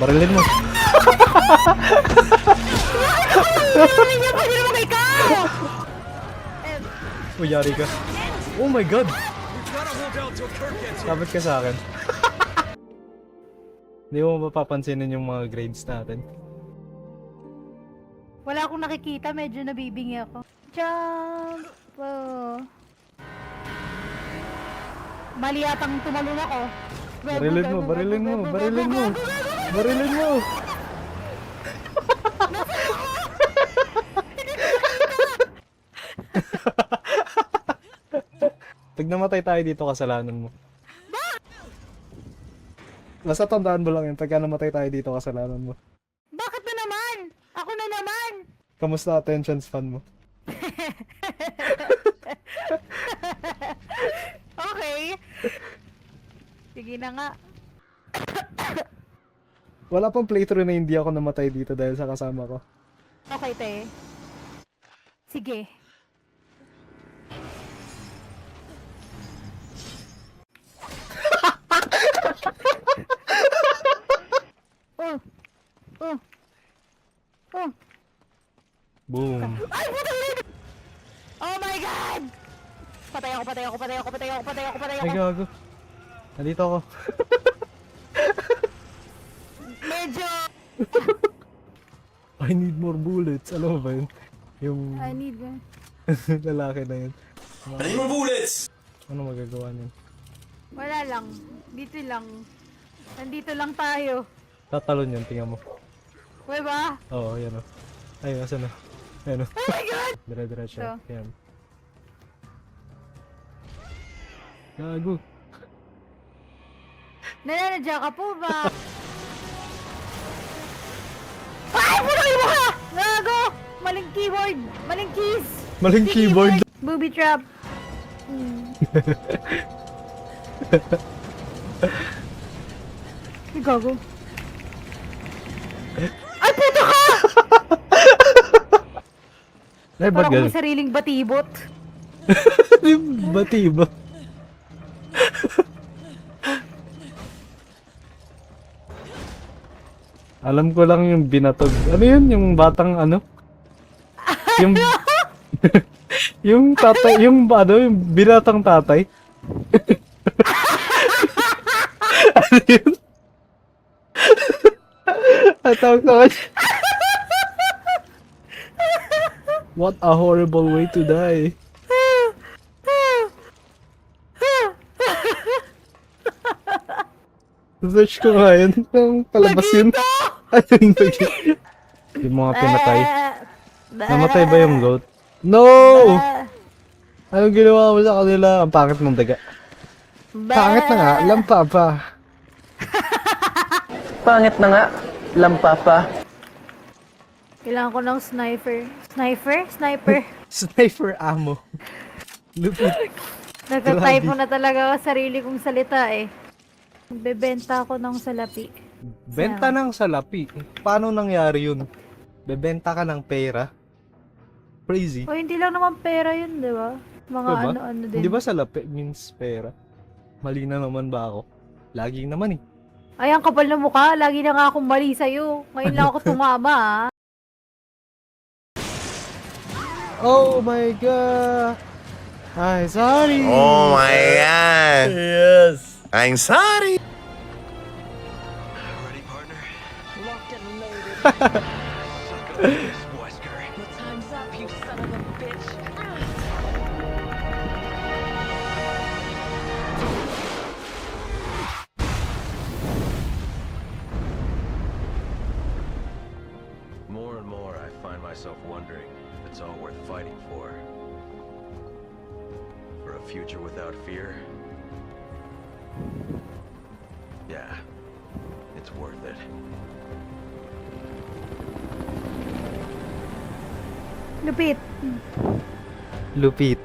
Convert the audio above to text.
Barilin mo. Uy, yari ka. Oh my god! Kapit ka sa akin. Hindi mo mapapansinin yung mga grades natin. Wala akong nakikita, medyo nabibingi ako. Jump! Oh. Mali yatang tumalon ako. Barilin mo, barilin mo, barilin mo! Barilin mo! Pag namatay tayo dito, kasalanan mo. Basta tandaan mo lang yun, pagka namatay tayo dito, kasalanan mo. Bakit na naman? Ako na naman! Kamusta attention span mo? Okay. Sige na nga. Wala pang playthrough na hindi ako namatay dito dahil sa kasama ko. Okay, te. Sige. Oh. Oh. Oh. Boom. Ay, puta yun! Oh my God! Patay ako, patay ako, patay ako, patay ako, patay ako, patay Ay, ako. gago. Nandito ako. Medyo... I need more bullets. Alam mo ba yun? Yung I need... lalaki na yun. I need more bullets! Ano magagawa niyan? Wala lang. Dito lang. Nandito lang tayo. Tatalon yun, tingnan mo. Uy ba? Oo, yan o. Ay, asan na? Ayan o. Oh my God! Dire-diretso. So. Yan. Gago. Nananadya ka po ba? Ay! Puno yung mukha! Gago! Maling keyboard! Maling keys! Maling Si keyboard. Booby trap! Hmm. Ay, gago. Ay, puto ka! Ay, ba't Parang ganun? may sariling batibot. Bati ba? Alam ko lang yung binatog. Ano yun? Yung batang ano? Yung... yung tatay, yung ano, yung binatang tatay. Ano yun? Atawag ko. What a horrible way to die. Search ko nga yun. Ang palabas yun. Ayun ba yun? Yung mga pinatay. Namatay ba yung goat? No! Anong ginawa mo sa kanila? Ang pangit ng daga. Pangit na nga, lampa pa. Pangit na nga, lampa pa. Kailangan ko ng sniper. Sniper? Sniper. Sniper ammo. Lupit. Nagka-type mo na talaga ako sarili kong salita eh. Bebenta ako ng salapi. Benta ng salapi. Paano nangyari yun? Bebenta ka ng pera? Crazy. O hindi lang naman pera yun, di ba? Mga Diba? ano-ano din. Hindi ba salapi means pera? Mali na naman ba ako? Laging naman eh. Ay, ang kapal ng mukha. Lagi na nga akong mali sa'yo. Ngayon lang ako tumama ah. Oh my god! Ay, sorry! Oh my God! Yes! I'm sorry! Ready, partner? Locked and loaded. Let's go, Wesker. Well, time's up, you son of a bitch. More and more, I find myself wondering if it's all worth fighting for. For a future without fear? Yeah, it's worth it. Lupit. Lupit.